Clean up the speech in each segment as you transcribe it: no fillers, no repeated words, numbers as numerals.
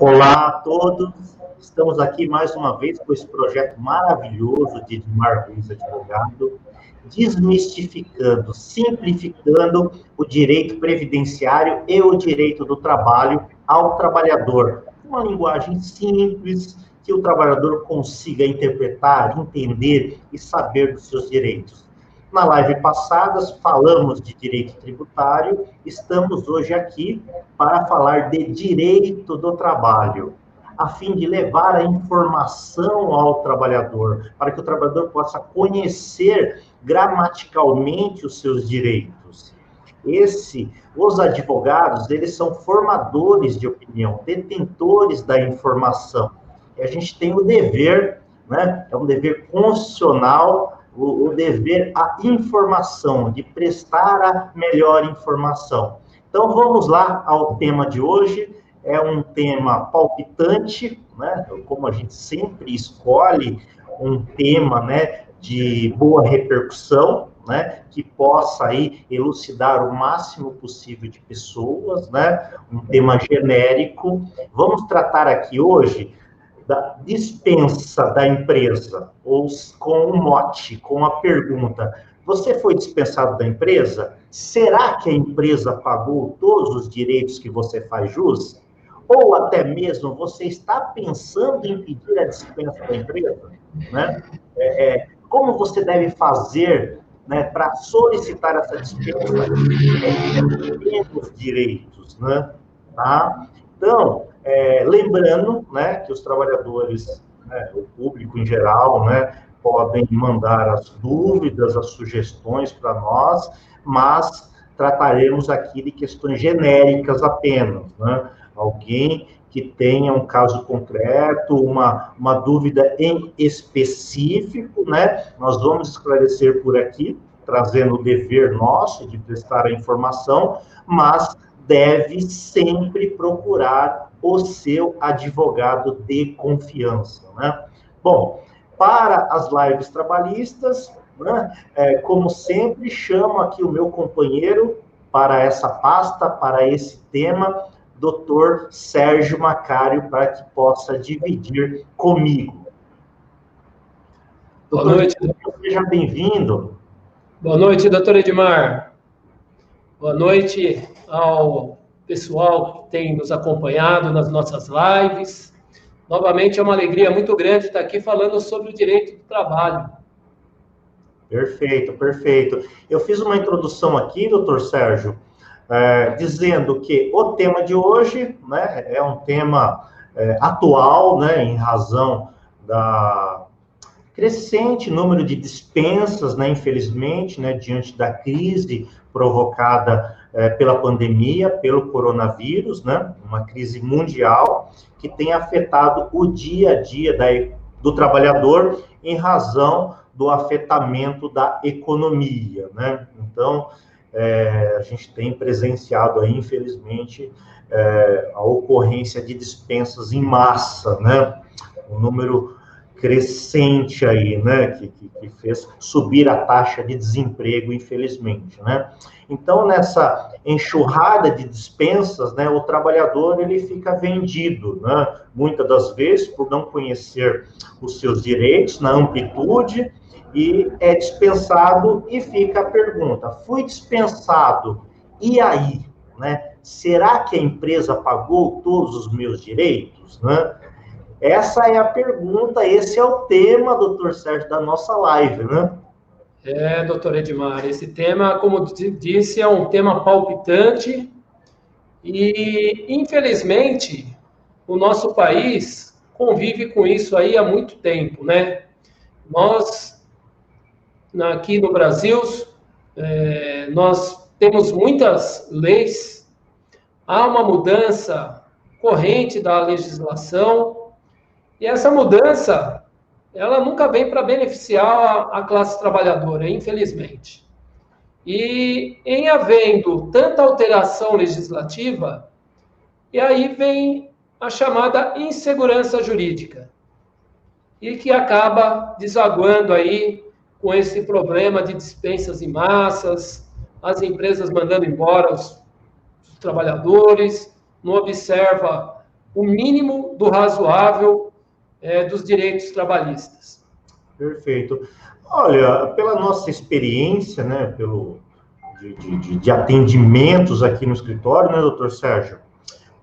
Olá a todos, estamos aqui mais uma vez com esse projeto maravilhoso de Edmar Ruiz Advogado, desmistificando, simplificando o direito previdenciário e o direito do trabalho ao trabalhador. Uma linguagem simples, que o trabalhador consiga interpretar, entender e saber dos seus direitos. Na live passada, falamos de direito tributário, estamos hoje aqui para falar de direito do trabalho, a fim de levar a informação ao trabalhador, para que o trabalhador possa conhecer gramaticalmente os seus direitos. Os advogados, eles são formadores de opinião, detentores da informação. E a gente tem o dever, né? É um dever constitucional, o dever à informação, de prestar a melhor informação. Então, vamos lá ao tema de hoje. É um tema palpitante, né? Como a gente sempre escolhe um tema, né, de boa repercussão, né, que possa aí elucidar o máximo possível de pessoas, né? Um tema genérico. Vamos tratar aqui hoje da dispensa da empresa, ou com um mote, com a pergunta: você foi dispensado da empresa? Será que a empresa pagou todos os direitos que você faz jus? Ou até mesmo você está pensando em pedir a dispensa da empresa? Né? Como você deve fazer, né, para solicitar essa dispensa os direitos? Né? Tá? Então, lembrando, né, que os trabalhadores, né, o público em geral, né, podem mandar as dúvidas, as sugestões para nós, mas trataremos aqui de questões genéricas apenas, né? Alguém que tenha um caso concreto, uma dúvida em específico, né? Nós vamos esclarecer por aqui, trazendo o dever nosso de prestar a informação, mas deve sempre procurar o seu advogado de confiança, né? Bom, para as lives trabalhistas, né, como sempre, chamo aqui o meu companheiro para essa pasta, para esse tema, Dr. Sérgio Macário, para que possa dividir comigo. Boa noite. Seja bem-vindo. Boa noite, doutor Edmar. Boa noite ao pessoal que tem nos acompanhado nas nossas lives. Novamente, é uma alegria muito grande estar aqui falando sobre o direito do trabalho. Perfeito, perfeito. Eu fiz uma introdução aqui, doutor Sérgio, dizendo que o tema de hoje, né, é um tema atual, né, em razão da crescente número de dispensas, né, infelizmente, né, diante da crise provocada pela pandemia, pelo coronavírus, né, uma crise mundial que tem afetado o dia a dia do trabalhador em razão do afetamento da economia, né? Então, a gente tem presenciado aí, infelizmente, a ocorrência de dispensas em massa, né? Um número crescente aí, né, que fez subir a taxa de desemprego, infelizmente, né? Então, nessa enxurrada de dispensas, né, o trabalhador, ele fica vendido, né, muitas das vezes, por não conhecer os seus direitos na amplitude, e é dispensado, e fica a pergunta: fui dispensado, e aí, né? Será que a empresa pagou todos os meus direitos, né? Essa é a pergunta, esse é o tema, doutor Sérgio, da nossa live, né? Doutor Edmar, esse tema, como disse, é um tema palpitante e, infelizmente, o nosso país convive com isso aí há muito tempo, né? Nós, aqui no Brasil, nós temos muitas leis, há uma mudança corrente da legislação, e essa mudança, ela nunca vem para beneficiar a classe trabalhadora, infelizmente. E em havendo tanta alteração legislativa, e aí vem a chamada insegurança jurídica, e que acaba desaguando aí com esse problema de dispensas em massas, as empresas mandando embora os trabalhadores, não observa o mínimo do razoável dos direitos trabalhistas. Perfeito. Olha, pela nossa experiência, né, de atendimentos aqui no escritório, né, doutor Sérgio,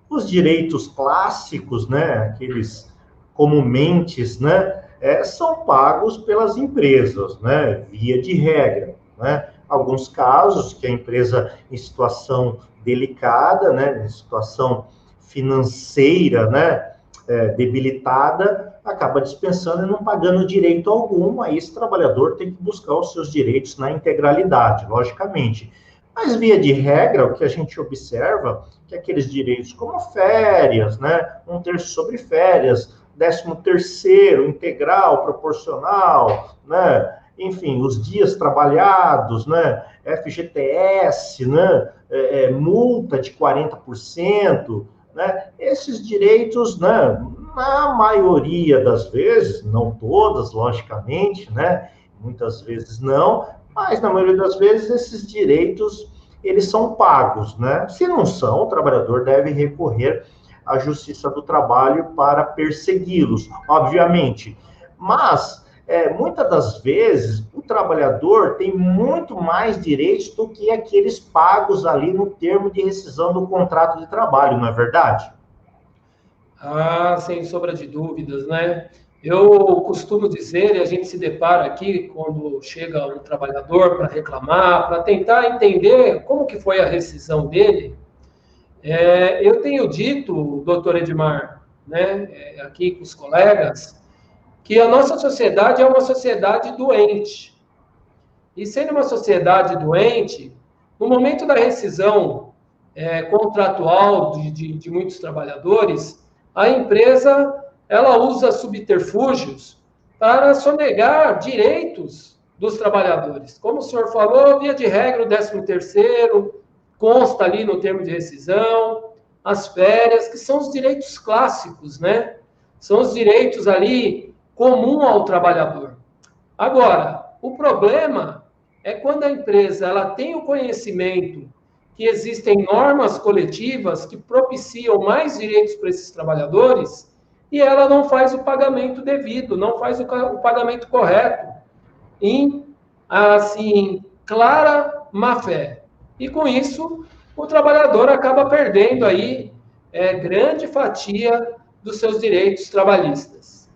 os direitos clássicos, né, aqueles comumente, né, são pagos pelas empresas, né, via de regra, né? Alguns casos que a empresa em situação delicada, né, em situação financeira, né, debilitada, acaba dispensando e não pagando direito algum, aí esse trabalhador tem que buscar os seus direitos na integralidade, logicamente. Mas, via de regra, o que a gente observa que aqueles direitos como férias, né, 1/3 sobre férias, 13º integral, proporcional, né, enfim, os dias trabalhados, né, FGTS, né, multa de 40%, né, esses direitos, né, na maioria das vezes, não todas, logicamente, né, muitas vezes não, mas na maioria das vezes esses direitos eles são pagos, né? Se não são, o trabalhador deve recorrer à Justiça do Trabalho para persegui-los, obviamente. Mas, muitas das vezes, o trabalhador tem muito mais direitos do que aqueles pagos ali no termo de rescisão do contrato de trabalho, não é verdade? Ah, sem sombra de dúvidas, né? Eu costumo dizer, e a gente se depara aqui quando chega um trabalhador para reclamar, para tentar entender como que foi a rescisão dele. Eu tenho dito, doutor Edmar, né, aqui com os colegas, que a nossa sociedade é uma sociedade doente. E sendo uma sociedade doente, no momento da rescisão contratual de muitos trabalhadores, a empresa ela usa subterfúgios para sonegar direitos dos trabalhadores. Como o senhor falou, via de regra, o 13º consta ali no termo de rescisão, as férias, que são os direitos clássicos, né? São os direitos ali comum ao trabalhador. Agora, o problema é quando a empresa ela tem o conhecimento que existem normas coletivas que propiciam mais direitos para esses trabalhadores e ela não faz o pagamento devido, não faz o pagamento correto, em, assim, clara má-fé. E com isso, o trabalhador acaba perdendo aí grande fatia dos seus direitos trabalhistas.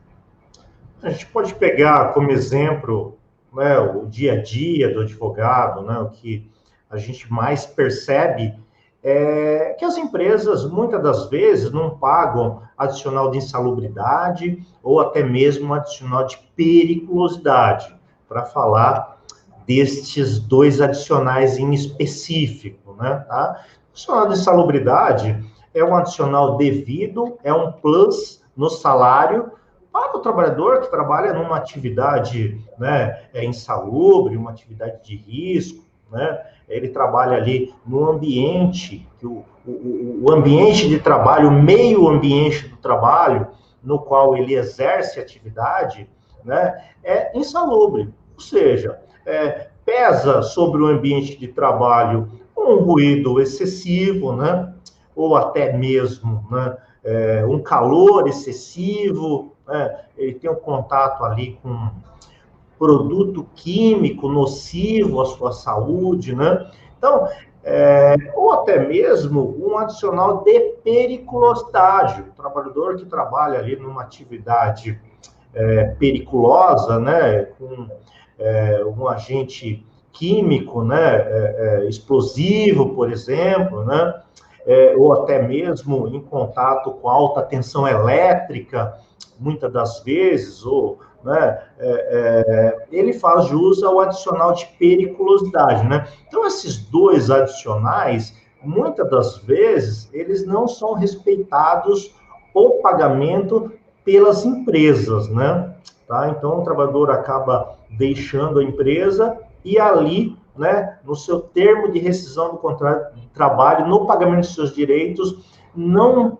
A gente pode pegar como exemplo, né, o dia a dia do advogado, né, o que a gente mais percebe é que as empresas, muitas das vezes, não pagam adicional de insalubridade ou até mesmo adicional de periculosidade, para falar destes dois adicionais em específico, né, tá? O adicional de insalubridade é um adicional devido, é um plus no salário, para o trabalhador que trabalha numa atividade, né, insalubre, uma atividade de risco, né, ele trabalha ali no ambiente, que o ambiente de trabalho, o meio ambiente do trabalho, no qual ele exerce atividade, né, é insalubre, ou seja, pesa sobre o ambiente de trabalho um ruído excessivo, né, ou até mesmo, né, um calor excessivo, né? Ele tem um contato ali com produto químico nocivo à sua saúde, né? Então, ou até mesmo um adicional de periculosidade. O trabalhador que trabalha ali numa atividade periculosa, né? Com um agente químico, né? Explosivo, por exemplo, né? Ou até mesmo em contato com alta tensão elétrica, muitas das vezes, ou, né, ele faz jus ao adicional de periculosidade, né? Então, esses dois adicionais, muitas das vezes, eles não são respeitados o pagamento pelas empresas, né? Tá? Então, o trabalhador acaba deixando a empresa e ali, né, no seu termo de rescisão do contrato de trabalho, no pagamento de seus direitos, não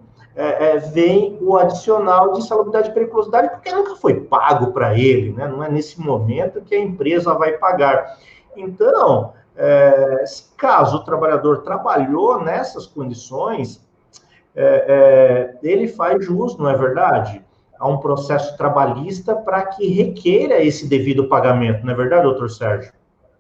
vem o adicional de insalubridade e periculosidade, porque nunca foi pago para ele, né? Não é nesse momento que a empresa vai pagar. Então, caso o trabalhador trabalhou nessas condições, ele faz jus, não é verdade, a um processo trabalhista para que requeira esse devido pagamento, não é verdade, doutor Sérgio?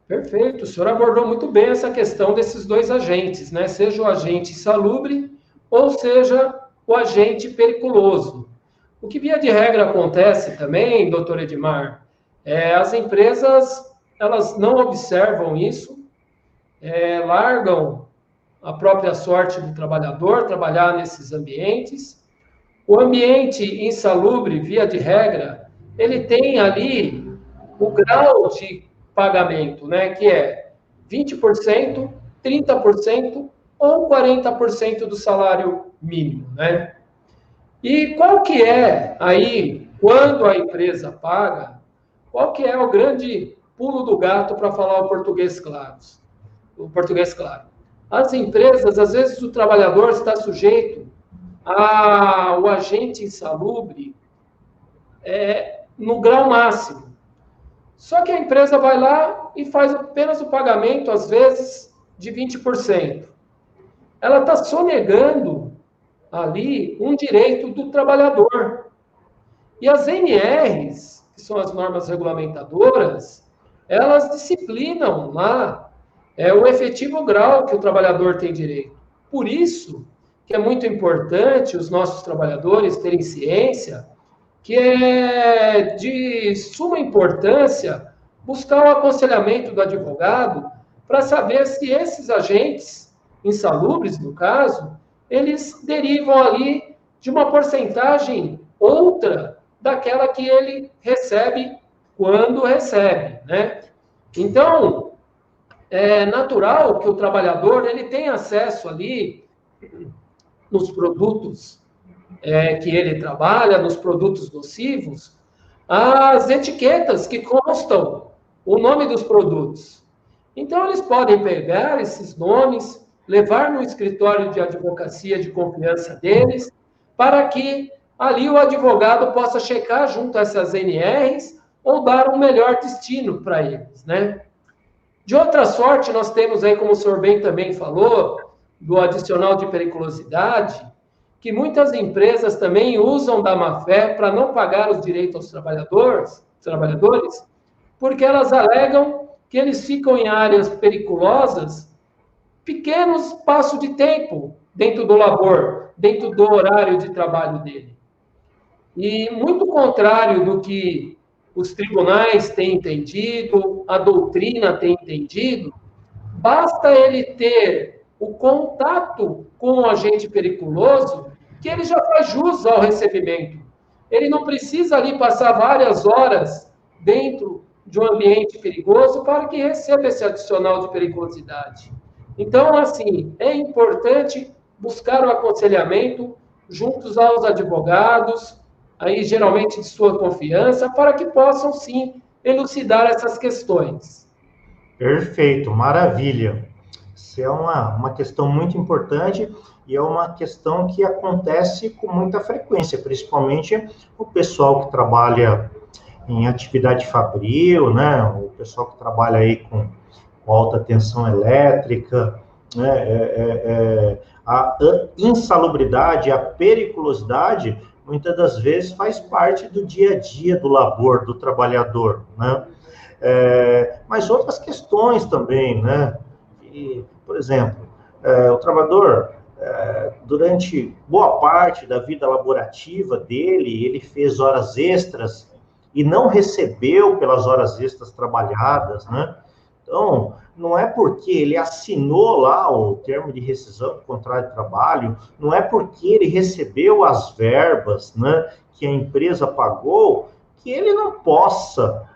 Perfeito, o senhor abordou muito bem essa questão desses dois agentes, né? Seja o agente insalubre ou seja o agente periculoso. O que via de regra acontece também, doutor Edmar, as empresas elas não observam isso, largam a própria sorte do trabalhador trabalhar nesses ambientes. O ambiente insalubre, via de regra, ele tem ali o grau de pagamento, né, que é 20%, 30% ou 40% do salário mínimo, né? E qual que é aí, quando a empresa paga, qual que é o grande pulo do gato para falar o português claro? O português claro. As empresas, às vezes o trabalhador está sujeito ao agente insalubre no grau máximo. Só que a empresa vai lá e faz apenas o pagamento, às vezes, de 20%. Ela está sonegando ali um direito do trabalhador. E as NRs, que são as normas regulamentadoras, elas disciplinam lá o efetivo grau que o trabalhador tem direito. Por isso que é muito importante os nossos trabalhadores terem ciência que é de suma importância buscar o aconselhamento do advogado para saber se esses agentes insalubres, no caso, eles derivam ali de uma porcentagem outra daquela que ele recebe quando recebe, né? Então, é natural que o trabalhador ele tenha acesso ali nos produtos que ele trabalha, nos produtos nocivos, as etiquetas que constam o nome dos produtos. Então, eles podem pegar esses nomes, levar no escritório de advocacia de confiança deles, para que ali o advogado possa checar junto a essas NRs ou dar um melhor destino para eles, né? De outra sorte, nós temos aí, como o senhor bem também falou, do adicional de periculosidade, que muitas empresas também usam da má-fé para não pagar os direitos aos trabalhadores, porque elas alegam que eles ficam em áreas periculosas pequenos espaços de tempo dentro do labor, dentro do horário de trabalho dele. E muito contrário do que os tribunais têm entendido, a doutrina tem entendido, basta ele ter o contato com o agente periculoso que ele já faz jus ao recebimento. Ele não precisa ali passar várias horas dentro de um ambiente perigoso para que receba esse adicional de periculosidade. Então, assim, é importante buscar o aconselhamento juntos aos advogados, aí geralmente de sua confiança, para que possam, sim, elucidar essas questões. Perfeito, maravilha. Isso é uma questão muito importante e é uma questão que acontece com muita frequência, principalmente o pessoal que trabalha em atividade fabril, né? O pessoal que trabalha aí com alta tensão elétrica, né? A insalubridade, a periculosidade, muitas das vezes faz parte do dia a dia do labor do trabalhador, né? Mas outras questões também, né? E, por exemplo, o trabalhador, durante boa parte da vida laborativa dele, ele fez horas extras e não recebeu pelas horas extras trabalhadas, né? Então, não é porque ele assinou lá o termo de rescisão do contrato de trabalho, não é porque ele recebeu as verbas, né, que a empresa pagou, que ele não possa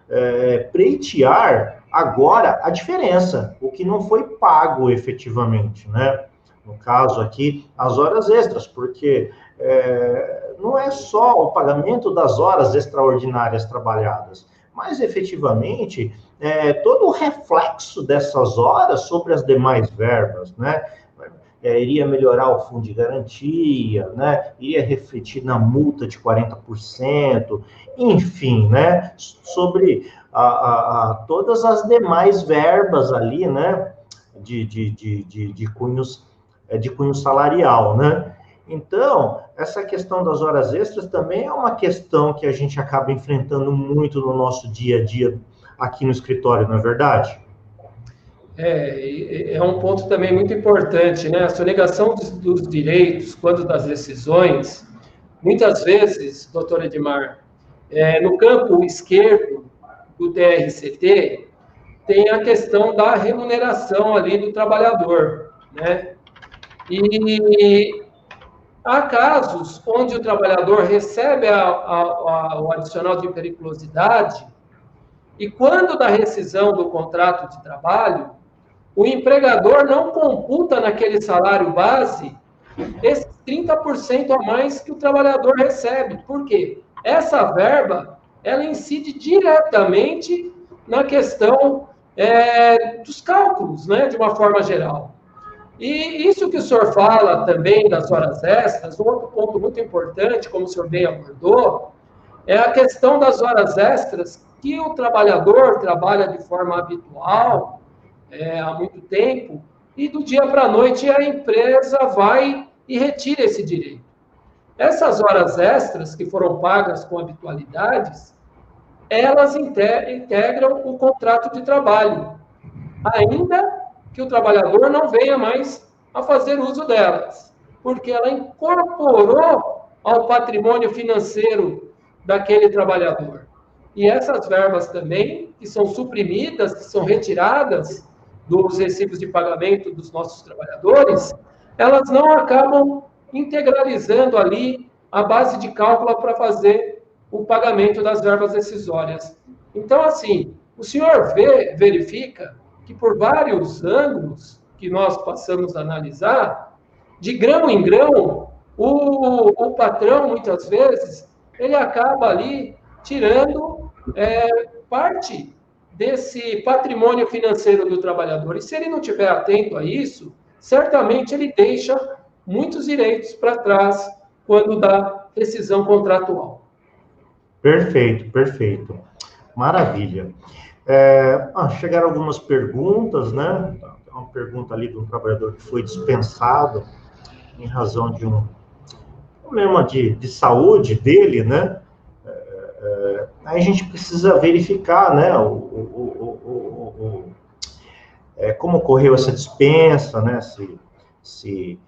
pleitear agora a diferença, o que não foi pago efetivamente, né? No caso aqui, as horas extras, porque não é só o pagamento das horas extraordinárias trabalhadas, mas efetivamente todo o reflexo dessas horas sobre as demais verbas, né? Iria melhorar o fundo de garantia, né? Iria refletir na multa de 40%, enfim, né? Sobre todas as demais verbas ali, né? De cunho salarial, né? Então, essa questão das horas extras também é uma questão que a gente acaba enfrentando muito no nosso dia a dia aqui no escritório, não é verdade? É um ponto também muito importante, né? A sonegação dos direitos, quando das decisões, muitas vezes, doutor Edmar, no campo esquerdo do TRCT, tem a questão da remuneração ali do trabalhador, né? E há casos onde o trabalhador recebe o adicional de periculosidade e quando da rescisão do contrato de trabalho, o empregador não computa naquele salário base esses 30% a mais que o trabalhador recebe. Por quê? Essa verba, ela incide diretamente na questão dos cálculos, né, de uma forma geral. E isso que o senhor fala também das horas extras, um outro ponto muito importante, como o senhor bem abordou, é a questão das horas extras que o trabalhador trabalha de forma habitual, há muito tempo, e do dia para a noite a empresa vai e retira esse direito. Essas horas extras que foram pagas com habitualidades, elas integram o contrato de trabalho, ainda que o trabalhador não venha mais a fazer uso delas, porque ela incorporou ao patrimônio financeiro daquele trabalhador. E essas verbas também, que são suprimidas, que são retiradas dos recibos de pagamento dos nossos trabalhadores, elas não acabam integralizando ali a base de cálculo para fazer o pagamento das verbas decisórias. Então, assim, o senhor verifica que por vários ângulos que nós passamos a analisar, de grão em grão, o patrão, muitas vezes, ele acaba ali tirando parte desse patrimônio financeiro do trabalhador. E se ele não estiver atento a isso, certamente ele deixa muitos direitos para trás quando dá rescisão contratual. Perfeito, perfeito. Maravilha. Chegaram algumas perguntas, né? Uma pergunta ali de um trabalhador que foi dispensado em razão de um problema de saúde dele, né? Aí a gente precisa verificar, né? Como ocorreu essa dispensa, né? Se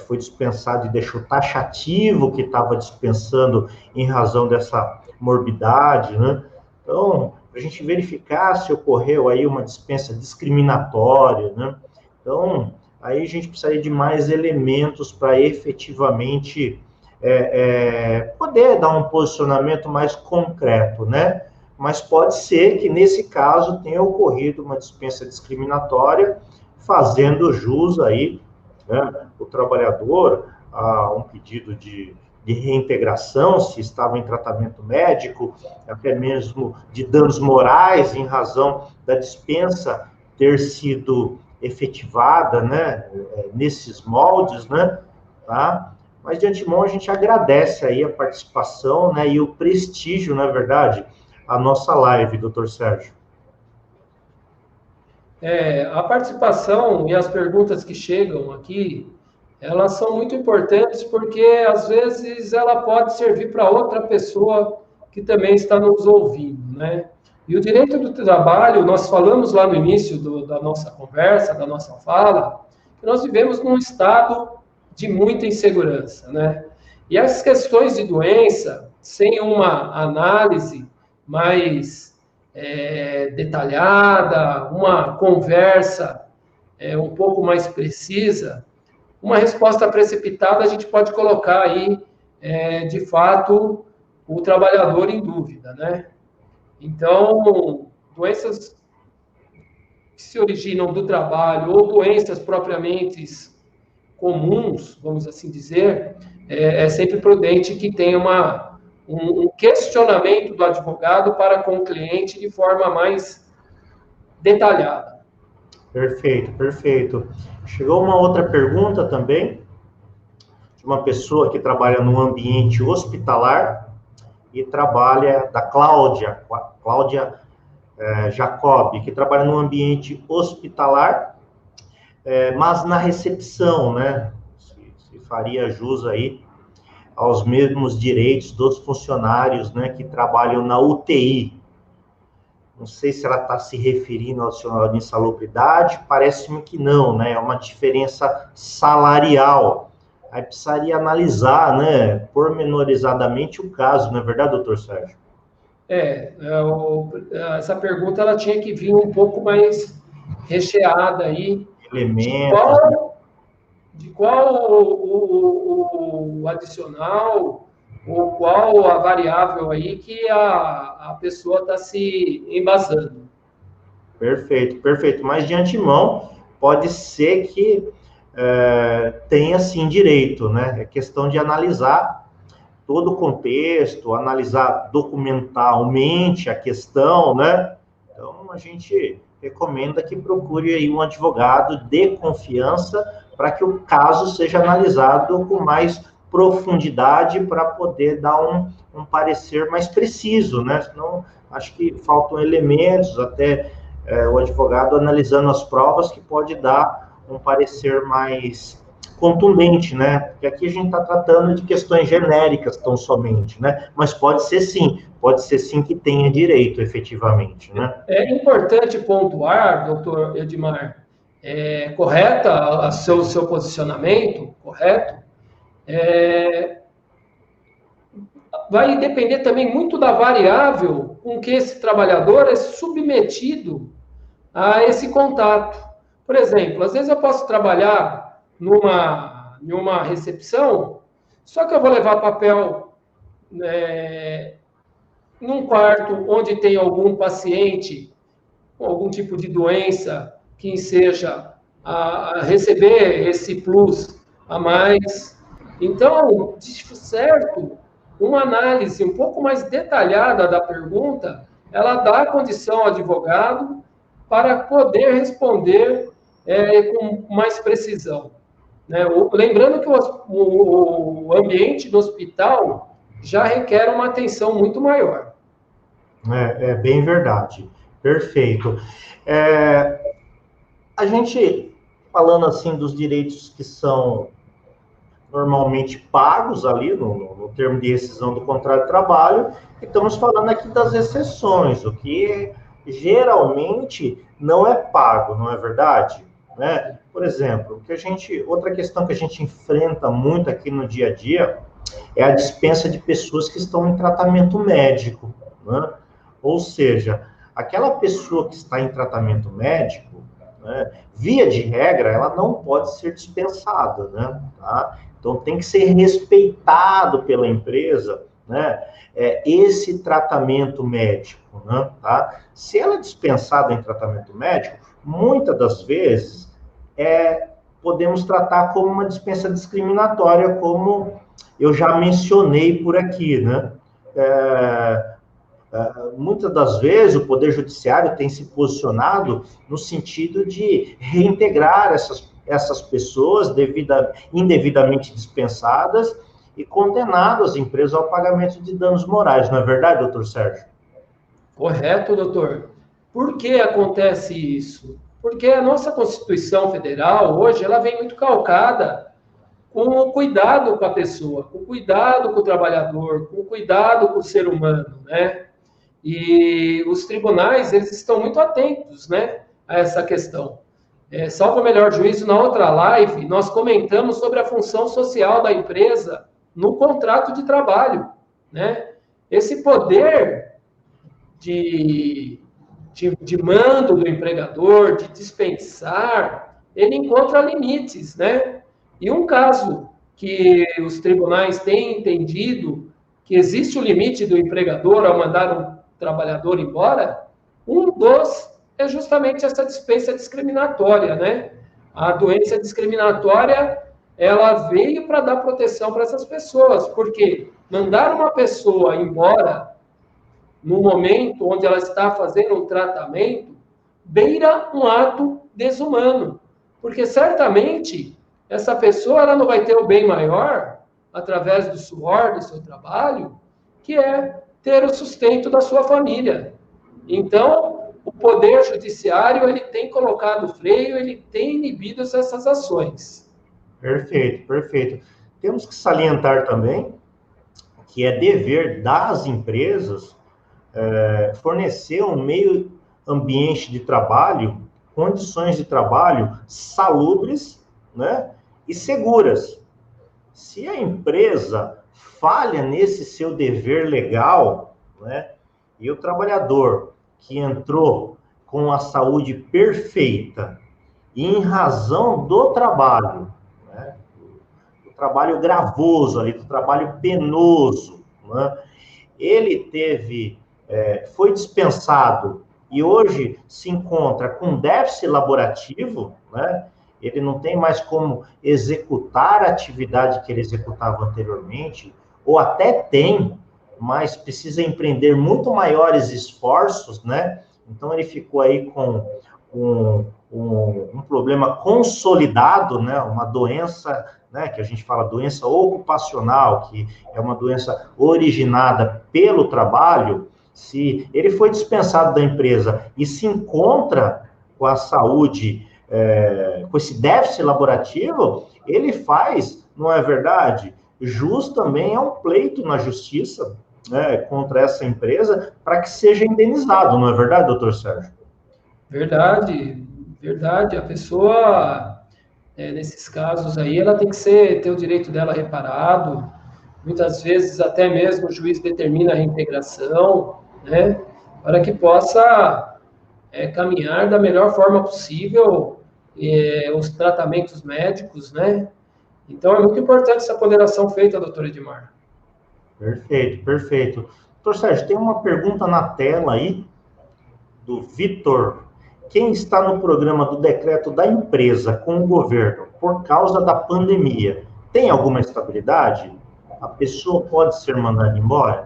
foi dispensado e deixou taxativo que estava dispensando em razão dessa morbidade, né? Então, para a gente verificar se ocorreu aí uma dispensa discriminatória, né? Então, aí a gente precisaria de mais elementos para efetivamente poder dar um posicionamento mais concreto, né? Mas pode ser que, nesse caso, tenha ocorrido uma dispensa discriminatória, fazendo jus aí, né, o trabalhador a um pedido de reintegração, se estava em tratamento médico, até mesmo de danos morais, em razão da dispensa ter sido efetivada, né, nesses moldes, né, tá? Mas, de antemão, a gente agradece aí a participação, né, e o prestígio, na verdade, a nossa live, doutor Sérgio. A participação e as perguntas que chegam aqui, elas são muito importantes porque, às vezes, ela pode servir para outra pessoa que também está nos ouvindo, né? E o direito do trabalho, nós falamos lá no início da nossa conversa, da nossa fala, que nós vivemos num estado de muita insegurança, né? E as questões de doença, sem uma análise mais detalhada, uma conversa um pouco mais precisa, uma resposta precipitada a gente pode colocar aí, de fato, o trabalhador em dúvida, né? Então, doenças que se originam do trabalho ou doenças propriamente comuns, vamos assim dizer, é sempre prudente que tenha um questionamento do advogado para com o cliente de forma mais detalhada. Perfeito, perfeito. Chegou uma outra pergunta também, de uma pessoa que trabalha no ambiente hospitalar e trabalha, da Cláudia Jacob, que trabalha no ambiente hospitalar, mas na recepção, né? Se faria jus aí aos mesmos direitos dos funcionários, né, que trabalham na UTI. Não sei se ela está se referindo ao adicional de insalubridade, parece-me que não, né? É uma diferença salarial. Aí precisaria analisar, né, pormenorizadamente o caso, não é verdade, doutor Sérgio? Essa pergunta ela tinha que vir um pouco mais recheada aí, de Elementos, né? qual, de qual o adicional ou qual a variável aí que a pessoa está se embasando. Perfeito, perfeito. Mas de antemão, pode ser que tenha sim direito, né? É questão de analisar todo o contexto, analisar documentalmente a questão, né? Então, a gente recomenda que procure aí um advogado de confiança para que o caso seja analisado com mais profundidade para poder dar um parecer mais preciso, né? Senão, acho que faltam elementos, até o advogado analisando as provas que pode dar um parecer mais contundente, né? Porque aqui a gente está tratando de questões genéricas tão somente, né? Mas pode ser sim que tenha direito, efetivamente, né? É importante pontuar, doutor Edmar, correta o seu posicionamento, correto? Vai depender também muito da variável com que esse trabalhador é submetido a esse contato. Por exemplo, às vezes eu posso trabalhar numa recepção, só que eu vou levar papel num quarto onde tem algum paciente com algum tipo de doença que seja a receber esse plus a mais. Então, de certo, uma análise um pouco mais detalhada da pergunta, ela dá condição ao advogado para poder responder com mais precisão. Né? Lembrando que o ambiente do hospital já requer uma atenção muito maior. É bem verdade. Perfeito. A gente, falando assim dos direitos que são normalmente pagos ali no termo de rescisão do contrato de trabalho, e estamos falando aqui das exceções, o que geralmente não é pago, não é verdade? Né? Por exemplo, outra questão que a gente enfrenta muito aqui no dia a dia é a dispensa de pessoas que estão em tratamento médico, né? Ou seja, aquela pessoa que está em tratamento médico, né, via de regra, ela não pode ser dispensada, né? Tá? Então, tem que ser respeitado pela empresa, né, esse tratamento médico, né? Tá? Se ela é dispensada em tratamento médico, muitas das vezes, podemos tratar como uma dispensa discriminatória, como eu já mencionei por aqui, né? Muitas das vezes o Poder Judiciário tem se posicionado no sentido de reintegrar essas pessoas indevidamente dispensadas e condenado as empresas ao pagamento de danos morais, não é verdade, doutor Sérgio? Correto, doutor. Por que acontece isso? Porque a nossa Constituição Federal, hoje, ela vem muito calcada com o cuidado com a pessoa, com o cuidado com o trabalhador, com o cuidado com o ser humano, né? E os tribunais, eles estão muito atentos, né, a essa questão. Salvo o melhor juízo, na outra live, nós comentamos sobre a função social da empresa no contrato de trabalho, né? Esse poder de mando do empregador, de dispensar, ele encontra limites, né? E um caso que os tribunais têm entendido que existe o limite do empregador ao mandar um trabalhador embora, um dos é justamente essa dispensa discriminatória, né? A doença discriminatória, ela veio para dar proteção para essas pessoas, porque mandar uma pessoa embora no momento onde ela está fazendo um tratamento, beira um ato desumano. Porque certamente essa pessoa ela não vai ter o bem maior através do suor do seu trabalho, que é ter o sustento da sua família. Então, o Poder Judiciário ele tem colocado freio, ele tem inibido essas ações. Perfeito, perfeito. temos que salientar também que é dever das empresas fornecer um meio ambiente de trabalho, condições de trabalho salubres, né, e seguras. Se a empresa falha nesse seu dever legal, né, e o trabalhador que entrou com a saúde perfeita e em razão do trabalho, né, do trabalho gravoso ali, do trabalho penoso, né, ele foi dispensado e hoje se encontra com déficit laborativo, né? Ele não tem mais como executar a atividade que ele executava anteriormente, ou até tem, mas precisa empreender muito maiores esforços, né? Então ele ficou aí com um problema consolidado, né? Uma doença, né, que a gente fala doença ocupacional, que é uma doença originada pelo trabalho. Se ele foi dispensado da empresa e se encontra com a saúde, com esse déficit laborativo, ele faz, não é verdade? Jus também é um pleito na justiça, né, contra essa empresa para que seja indenizado, não é verdade, doutor Sérgio? Verdade, verdade. A pessoa, nesses casos aí, ela tem que ter o direito dela reparado. Muitas vezes, até mesmo o juiz determina a reintegração, né? Para que possa caminhar da melhor forma possível os tratamentos médicos, né? Então, é muito importante essa ponderação feita, doutor Edmar. Perfeito, perfeito. Doutor Sérgio, tem uma pergunta na tela aí, do Vitor. Quem está no programa do decreto da empresa com o governo por causa da pandemia, tem alguma estabilidade? A pessoa pode ser mandada embora?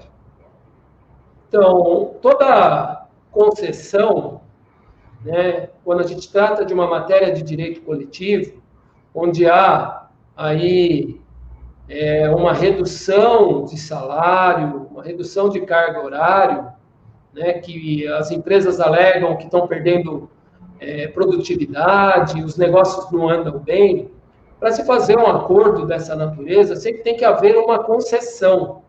Então, toda concessão, né, quando a gente trata de uma matéria de direito coletivo, onde há aí uma redução de salário, uma redução de carga horário, né, que as empresas alegam que estão perdendo produtividade, os negócios não andam bem. Para se fazer um acordo dessa natureza, sempre tem que haver uma concessão.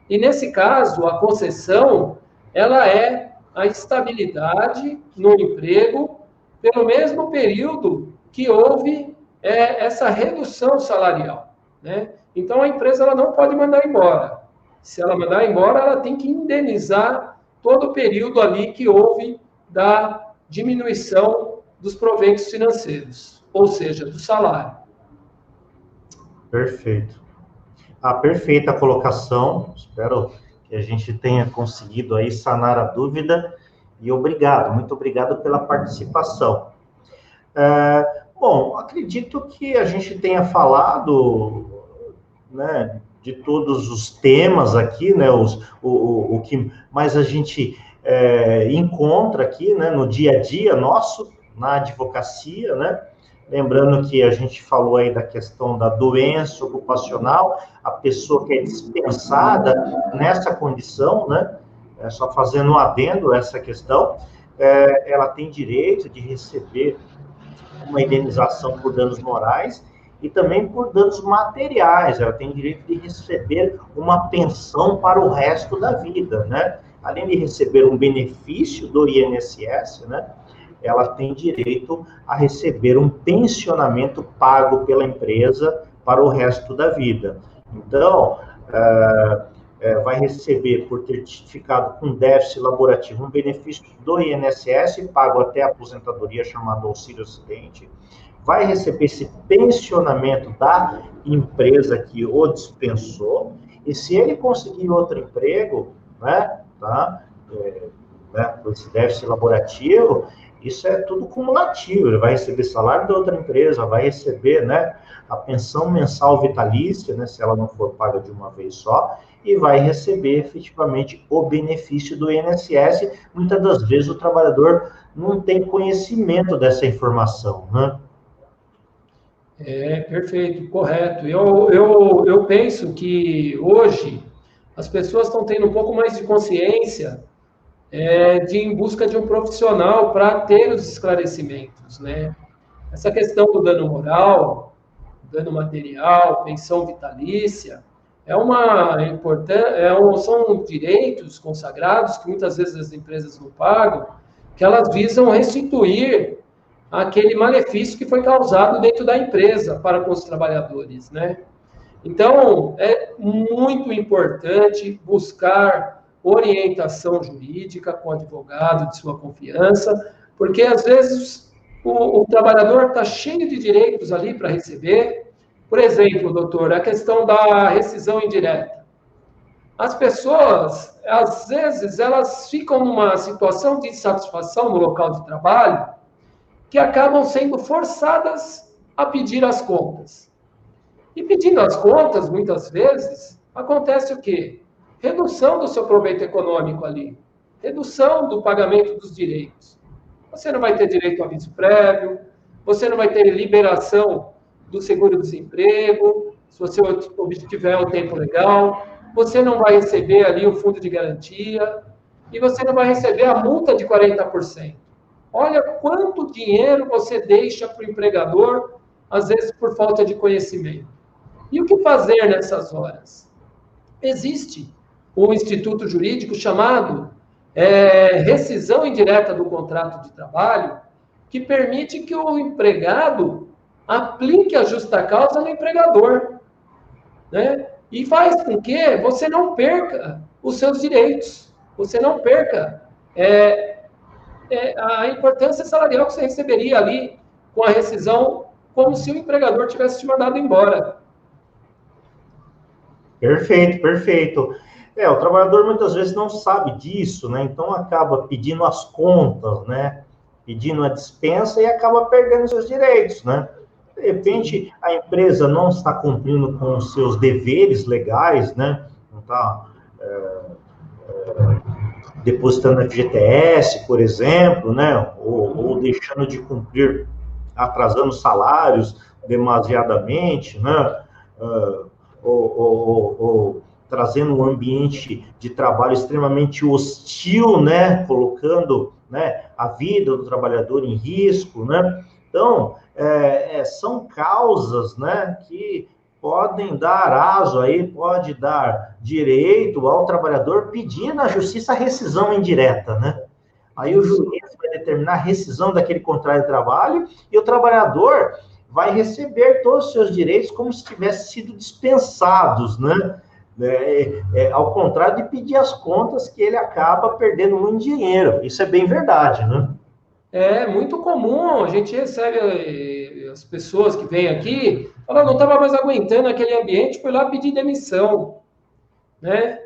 E nesse caso, a concessão, ela é a estabilidade no emprego pelo mesmo período que houve essa redução salarial, né? Então, a empresa ela não pode mandar embora. Se ela mandar embora, ela tem que indenizar todo o período ali que houve da diminuição dos proventos financeiros, ou seja, do salário. Perfeito. Perfeita colocação. Espero que a gente tenha conseguido aí sanar a dúvida. E obrigado, muito obrigado pela participação. Bom, acredito que a gente tenha falado, né, de todos os temas aqui, né, o que mais a gente encontra aqui, né, no dia a dia nosso, na advocacia, né? Lembrando que a gente falou aí da questão da doença ocupacional, a pessoa que é dispensada nessa condição, né? Só fazendo um adendo a essa questão, ela tem direito de receber uma indenização por danos morais e também por danos materiais. Ela tem direito de receber uma pensão para o resto da vida, né? Além de receber um benefício do INSS, né? Ela tem direito a receber um pensionamento pago pela empresa para o resto da vida. Então, vai receber, por ter ficado com déficit laborativo, um benefício do INSS, pago até a aposentadoria, chamado auxílio-acidente, vai receber esse pensionamento da empresa que o dispensou, e se ele conseguir outro emprego, né, com esse déficit laborativo, isso é tudo cumulativo. Ele vai receber salário da outra empresa, vai receber, né, a pensão mensal vitalícia, né, se ela não for paga de uma vez só, e vai receber efetivamente o benefício do INSS. Muitas das vezes o trabalhador não tem conhecimento dessa informação, né? Perfeito, correto. Eu penso que hoje as pessoas estão tendo um pouco mais de consciência de em busca de um profissional para ter os esclarecimentos, né? Essa questão do dano moral, dano material, pensão vitalícia, são direitos consagrados que muitas vezes as empresas não pagam, que elas visam restituir aquele malefício que foi causado dentro da empresa para com os trabalhadores, né? Então, é muito importante buscar orientação jurídica com advogado de sua confiança, porque às vezes o trabalhador está cheio de direitos ali para receber. Por exemplo, doutor, a questão da rescisão indireta. As pessoas, às vezes, elas ficam numa situação de insatisfação no local de trabalho que acabam sendo forçadas a pedir as contas. E pedindo as contas, muitas vezes, acontece o quê? Redução do seu proveito econômico ali. Redução do pagamento dos direitos. Você não vai ter direito a aviso prévio, você não vai ter liberação do seguro-desemprego, se você obtiver o tempo legal, você não vai receber ali o fundo de garantia, e você não vai receber a multa de 40%. Olha quanto dinheiro você deixa para o empregador, às vezes por falta de conhecimento. E o que fazer nessas horas? Existe um instituto jurídico chamado rescisão indireta do contrato de trabalho, que permite que o empregado aplique a justa causa no empregador, né? E faz com que você não perca os seus direitos, você não perca a importância salarial que você receberia ali com a rescisão, como se o empregador tivesse te mandado embora. Perfeito, perfeito. O trabalhador muitas vezes não sabe disso, né? Então acaba pedindo as contas, né? Pedindo a dispensa e acaba perdendo seus direitos, né? De repente, a empresa não está cumprindo com os seus deveres legais, né? Não está depositando FGTS, por exemplo, né? Ou deixando de cumprir, atrasando salários demasiadamente, né? Ou trazendo um ambiente de trabalho extremamente hostil, né? Colocando, né, a vida do trabalhador em risco, né? Então, são causas, né, que podem dar aso aí, pode dar direito ao trabalhador pedir na justiça a rescisão indireta, né? Aí o juiz vai determinar a rescisão daquele contrato de trabalho e o trabalhador vai receber todos os seus direitos como se tivessem sido dispensados, né? Ao contrário de pedir as contas, que ele acaba perdendo muito dinheiro. Isso é bem verdade, né? É muito comum, a gente recebe as pessoas que vêm aqui, falam, não estava mais aguentando aquele ambiente, foi lá pedir demissão, né?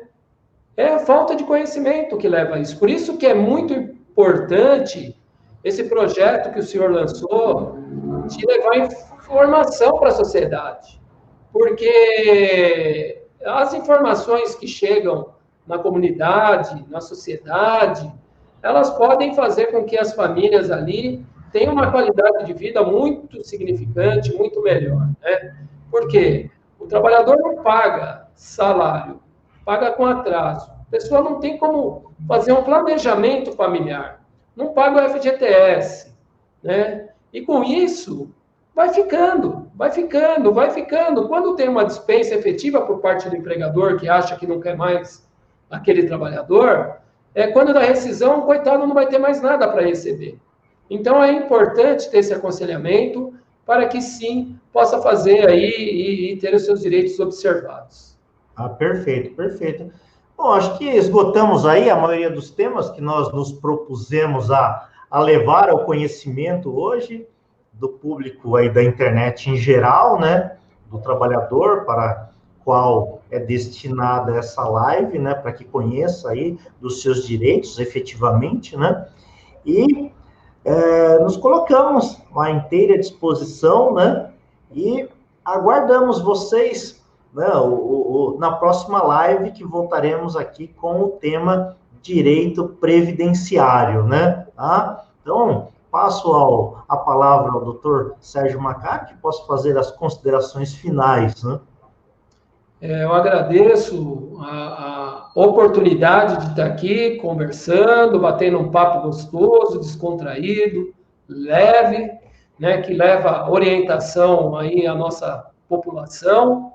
É a falta de conhecimento que leva a isso. Por isso que é muito importante esse projeto que o senhor lançou, de levar informação para a sociedade. Porque as informações que chegam na comunidade, na sociedade, elas podem fazer com que as famílias ali tenham uma qualidade de vida muito significante, muito melhor, né? Por quê? O trabalhador não paga salário, paga com atraso. A pessoa não tem como fazer um planejamento familiar, não paga o FGTS, né? E com isso, vai ficando. Quando tem uma dispensa efetiva por parte do empregador, que acha que não quer mais aquele trabalhador, quando da rescisão, o coitado não vai ter mais nada para receber. Então, é importante ter esse aconselhamento para que, sim, possa fazer aí e ter os seus direitos observados. Perfeito, perfeito. Bom, acho que esgotamos aí a maioria dos temas que nós nos propusemos a levar ao conhecimento hoje do público aí da internet em geral, né? Do trabalhador para qual é destinada essa live, né? Para que conheça aí dos seus direitos efetivamente, né? E nos colocamos à inteira disposição, né? E aguardamos vocês, né, na próxima live, que voltaremos aqui com o tema direito previdenciário, né? Tá? Então, passo a palavra ao doutor Sérgio Macá, que possa fazer as considerações finais, né? Eu agradeço a oportunidade de estar aqui conversando, batendo um papo gostoso, descontraído, leve, né, que leva orientação aí à nossa população,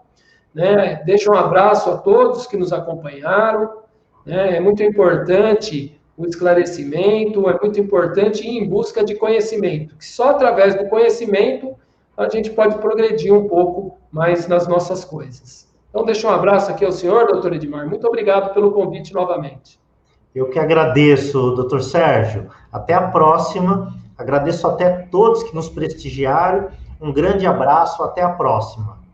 né? Deixo um abraço a todos que nos acompanharam, né? É muito importante o esclarecimento, é muito importante ir em busca de conhecimento, que só através do conhecimento a gente pode progredir um pouco mais nas nossas coisas. Então, deixo um abraço aqui ao senhor, doutor Edmar. Muito obrigado pelo convite novamente. Eu que agradeço, doutor Sérgio. Até a próxima. Agradeço até a todos que nos prestigiaram. Um grande abraço, até a próxima.